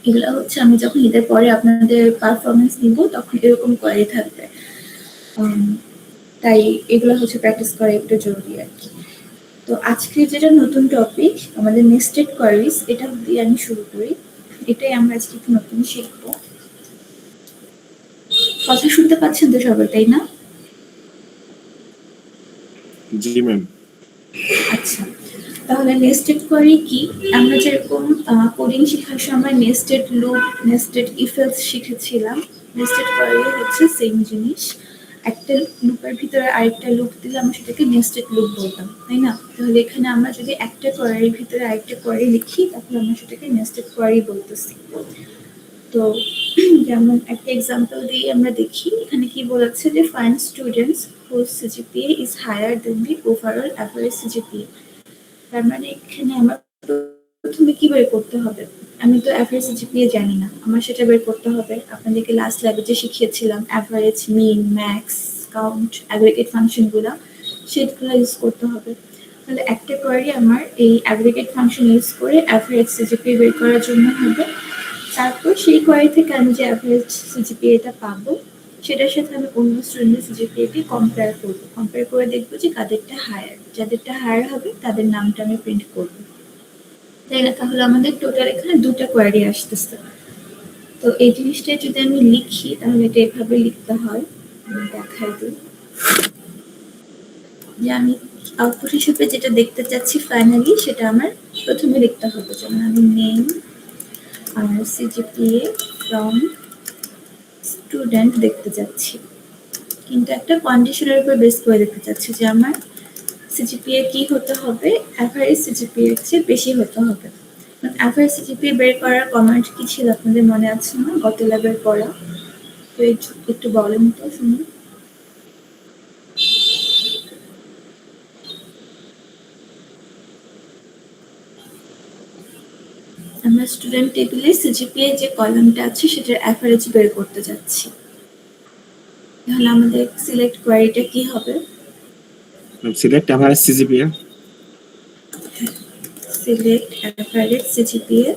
এগুলো হচ্ছে আমি যখন ঈদের পরে আপনাদের পারফরমেন্স দিব তখন এরকম কোয়ারি থাকবে। তাই এগুলো হচ্ছে প্র্যাকটিস করা একটু জরুরি আর কি। তো আজকে যেটা নতুন টপিক আমাদের নেস্টেড কোয়ারিজ, এটা দিয়ে আমি শুরু করি। এটাই আমরা আজকে একটু নতুন শিখবো। কথা শুনতে পাচ্ছেন তো সবাই, তাই না? জি ম্যাম। আচ্ছা, তাহলে নেস্টেড কোয়ারি কি? আমরা যেরকম কোডিং শেখার সময় nested loop, nested if else শিখেছিলাম, নেস্টেড কোয়ারি হচ্ছে সেম জিনিস। একটা লুপের ভিতরে আরেকটা লুপ দিলে আমরা সেটাকে নেস্টেড লুপ বলতাম, তাই না? তাহলে এখানে আমরা যদি একটা কোয়ারির ভিতরে আরেকটা কোয়ারি লিখি তাহলে আমরা সেটাকে নেস্টেড কোয়ারি বলতেছি। তো যেমন একটা এক্সাম্পল দিয়ে আমরা দেখি এখানে কি বলেছে যে find students whose CGPA is higher than the overall average CGPA। তার মানে এখানে আমার প্রথমে কি বের করতে হবে? আমি তো অ্যাভারেজ সিজিপিএ জানি না, আমার সেটা বের করতে হবে। আপনাদেরকে লাস্ট ল্যাবে যে শিখিয়েছিলাম অ্যাভারেজ, মিন, ম্যাক্স, কাউন্ট, অ্যাগ্রিগেট ফাংশনগুলো, সেগুলো ইউজ করতে হবে। তাহলে একটা কোয়ারি আমার এই অ্যাগ্রিগেট ফাংশন ইউজ করে অ্যাভারেজ সিজিপিএ বের করার জন্য হবে। তারপর সেই কোয়ারি থেকে আমি যে অ্যাভারেজ সিজিপিএটা পাবো সেটার সাথে আমি অন্য স্টুডেন্টের সিজিপিএকে কম্পেয়ার করবো। কম্পেয়ার করে দেখবো যে কাদেরটা হায়ার, যাদেরটা হায়ার হবে তাদের নামটা আমি প্রিন্ট করবো। তাই না? তাহলে আমাদের টোটাল এখানে দুটো কোয়ারি আসতেছে। তো এই জিনিসটা যদি আমি লিখি তাহলে এটা এভাবে লিখতে হয়। আমি দেখাই দিই যে আমি আউটপুট হিসেবে যেটা দেখতে চাচ্ছি ফাইনালি সেটা আমার প্রথমে লিখতে হবে। যেমন আমি নেম আর সিজিপিএ ফ্রম স্টুডেন্ট দেখতে চাচ্ছি, কিন্তু একটা কন্ডিশনের উপর বেস করে দেখতে চাচ্ছি যে আমার সিজিপিএ কি হতে হবে, অ্যাভারেজ সিজিপিএ এর চেয়ে বেশি হতে হবে। অ্যাভারেজ সিজিপিএ বের করার কমান্ড কি ছিল আপনাদের মনে আছে না গত ল্যাবের পড়া? তো একটু বলেন তো শুনি। আমরা স্টুডেন্ট টেবিলে সিজিপিএ যে কলামটা আছে সেটার অ্যাভারেজ বের করতে যাচ্ছি। তাহলে আমাদের সিলেক্ট কোয়ারিটা কি হবে? Select average CGPA. Select average CGPA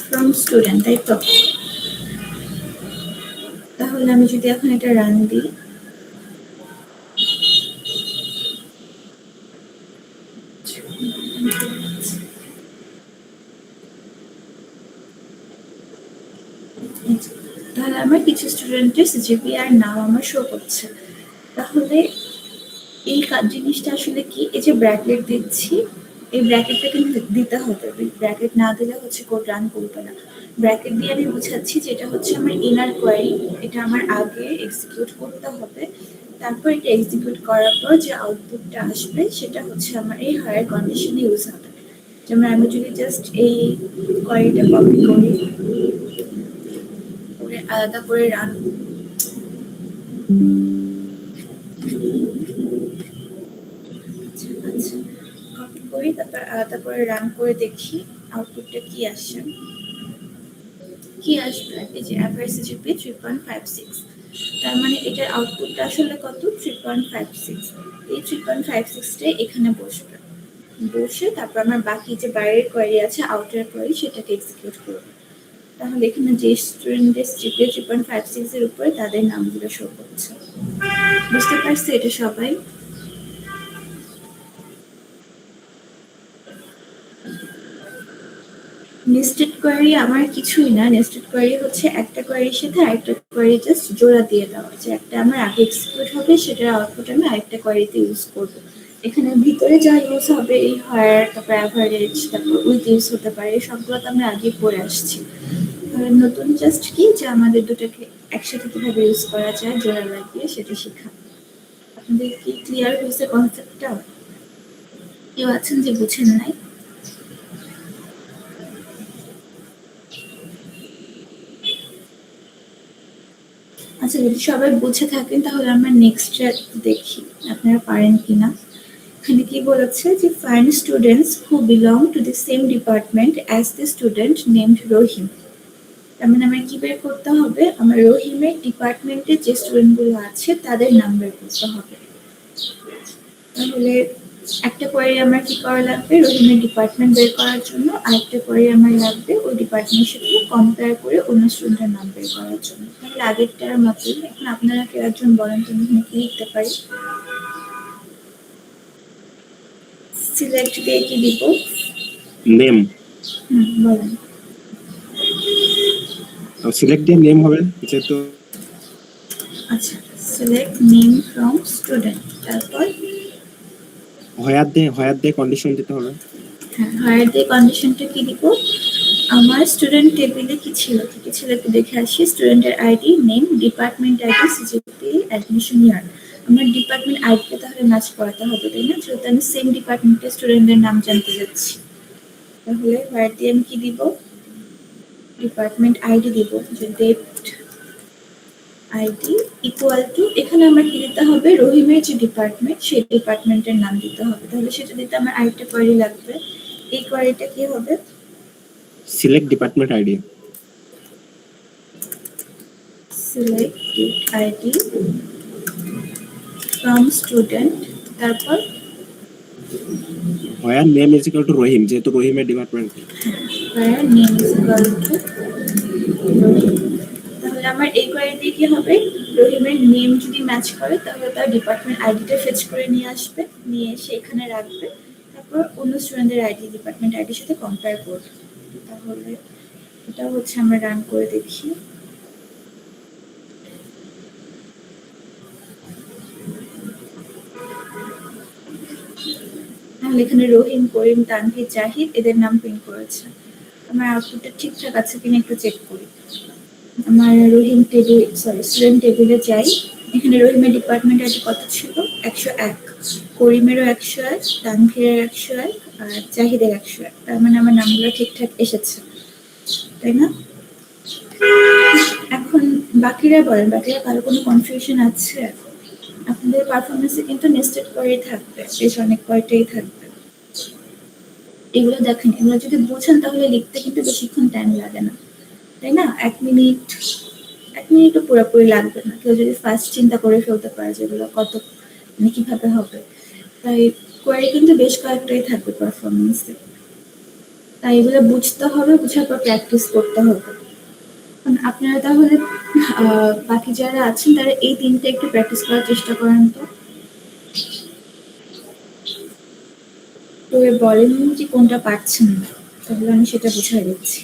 from student, তাই তো? তাহলে আমি যদি এখন এটা রান দিই, তাহলে আমার কিছু স্টুডেন্টের সিজিপিএ আর নাম আমার শো করছে। তাহলে এই জিনিসটা আসলে কি? এই যে ব্র্যাকেট দিচ্ছি, এই ব্র্যাকেটটা কিন্তু দিতে হবে। ব্র্যাকেট না দিলে হচ্ছে কোড রান করবে না। ব্র্যাকেট দিয়ে আমি বোঝাচ্ছি যে এটা হচ্ছে আমার ইনার কোয়ারি, এটা আমার আগে এক্সিকিউট করতে হবে। তারপর এটা এক্সিকিউট করার পর যে আউটপুটটা আসবে সেটা হচ্ছে আমার এই হায়ার কন্ডিশনে ইউজ হবে। যেমন আমি যদি জাস্ট এই কোয়ারিটা কপি করি করে আলাদা করে রান কপি করি, তারপর আলাদা করে রান করে দেখি আউটপুটটা কি আসে। কি আসবে? এই যে অ্যাভারেজ সিজিপিএ 3.56। তার মানে এটার আউটপুটটা আসলে কত? 3.56। এই 3.56টাই এখানে বসবে। বসে তারপর আমার বাকি যে বাইরের কোয়ারি আছে আউটার কোয়ারি সেটাকে এক্সিকিউট করবে। তাহলে এখানে যে স্টুডেন্টের জিপিএ 3.56 এর উপরে তাদের নামগুলো শো করছে। বুঝতে পারছি এটা সবাই? নেস্টেড কোয়ারি আমার কিছুই না। নেস্টেড কোয়ারি হচ্ছে একটা কোয়ারির সাথে আরেকটা কোয়ারি জাস্ট জোড়া দিয়ে দেওয়া, যে একটা আমার আগে এক্সিকিউট হবে সেটার আউটপুট আমি আরেকটা কোয়ারিতে ইউজ করব। এখানে ভিতরে যা ইউজ হবে এই হায়ার, তারপর অ্যাভারেজ, তারপর উইথ ইউজ হতে পারে, সবগুলো তো আমরা আগে পড়ে আসছি। নতুন জাস্ট কি যে আমাদের দুটাকে একসাথে কিভাবে ইউজ করা যায় জোড়া লাগিয়ে সেটা শেখা। আপনাদের কি ক্লিয়ার হয়েছে কনসেপ্টটা? কেউ আছেন যে বুঝেন নাই? আচ্ছা, যদি সবাই বুঝে থাকেন তাহলে আমরা নেক্সটটা দেখি আপনারা পারেন কিনা। এখানে কি বলেছে যে find students who belong to the same department as the student named Rahim. তার মানে আমার কি বের করতে হবে? আমার রহিমের ডিপার্টমেন্টে যে স্টুডেন্টগুলো আছে তাদের নাম বের করতে হবে। তাহলে একটা কোয়েরি আমার কি করা লাগবে, রহিমের ডিপার্টমেন্ট বের করার জন্য, আরেকটা কোয়েরি আমার লাগবে ওই ডিপার্টমেন্টের সাথে কম্পেয়ার করে অন্য স্টুডেন্টের নাম বের করার জন্য। তাহলে আগেরটার মতোই। এখন আপনারা কেউ একজন বলেন তো আমি এখানে কি লিখতে পারি? সিলেক্ট দিয়ে কি দিব? নেম। বলেন। সিলেক্ট দিয়ে নেম হবে যেহেতু আচ্ছা, সিলেক্ট নেম ফ্রম স্টুডেন্ট, তারপর হোয়ার দিয়ে কন্ডিশন দিতে হবে। হ্যাঁ, হায়ার দিয়ে কন্ডিশনটা কি দিব? আমার স্টুডেন্ট টেবিলে কি ছিল একটু দেখে আসি। স্টুডেন্টের ID, name, department ID, CGPA, admission year. আমার ডিপার্টমেন্ট আইডিটা তাহলে ম্যাচ করাতে হবে, তাই না? যেহেতু আমি সেম ডিপার্টমেন্টের স্টুডেন্টের নাম জানতে যাচ্ছি, তাহলে হায়ার দিয়ে আমি কি দিব? ডিপার্টমেন্ট আইডি দিব, যে ডেট আইডি ইকুয়াল টু, এখানে আমার কি দিতে হবে? রহিমের যে ডিপার্টমেন্ট সেই ডিপার্টমেন্টের নাম দিতে হবে। তাহলে সেটা দিতে আমার আরেকটা কোয়ারি লাগবে। এই কোয়ারিটা কি হবে? Select department ID. Select ID from student, তারপর হোয়ার নেম ইজ ইকুয়াল টু রহিম, যেহেতু রহিমের department. where name is equal to রহিম। তাহলে আমার এই কোয়ারি দিয়ে কি হবে? রহিমের নেম যদি ম্যাচ করে তাহলে তার ডিপার্টমেন্ট আইডিটা ফেচ করে নিয়ে আসবে, নিয়ে এসে এখানে রাখবে, তারপর অন্য স্টুডেন্টের আইডি ডিপার্টমেন্ট আইডির সাথে কম্পেয়ার করবে। তাহলে এটা হচ্ছে আমরা রান করে দেখি। তাহলে এখানে রহিম, করিম, তানভীর, জাহিদ এদের নাম প্রিন্ট করেছে। আমার আউটপুটটা ঠিকঠাক আছে কিনা একটু চেক করি। আমার রহিম টেবিল, স্টুডেন্ট টেবিলে যাই। এখানে রহিমের ডিপার্টমেন্ট আইডি কত ছিল? 101। করিমেরও 101, তানভীরের 101, আর জাহিদের 101। তার মানে আমার নামগুলো ঠিকঠাক এসেছে, তাই না? এখন বাকিরা বলেন, বাকিরা কারো কোনো কনফিউশন আছে? আপনাদের পারফরমেন্সে কিন্তু নেস্টেড করেই থাকবে, বেশ অনেক কয়টাই থাকবে। এগুলো দেখেন, এগুলো যদি বোঝেন তাহলে লিখতে কিন্তু বেশিক্ষণ টাইম লাগে না, তাই না? 1 মিনিটও পুরোপুরি লাগবে না। কেউ যদি ফার্স্ট চিন্তা করে ফেলতে পারে যেগুলো কত মানে কিভাবে হবে। তাই কোয়ারি কিন্তু বেশ কয়েকটাই থাকবে পারফরমেন্সে। তাই এগুলো বুঝতে হবে, বুঝার পর প্র্যাকটিস করতে হবে। আপনারা তাহলে বাকি যারা আছেন তারা এই 3টে একটু প্র্যাকটিস করার চেষ্টা করেন তো। তো বলেন যে কোনটা পারছেন না, তাহলে আমি সেটা বুঝাই দিচ্ছি।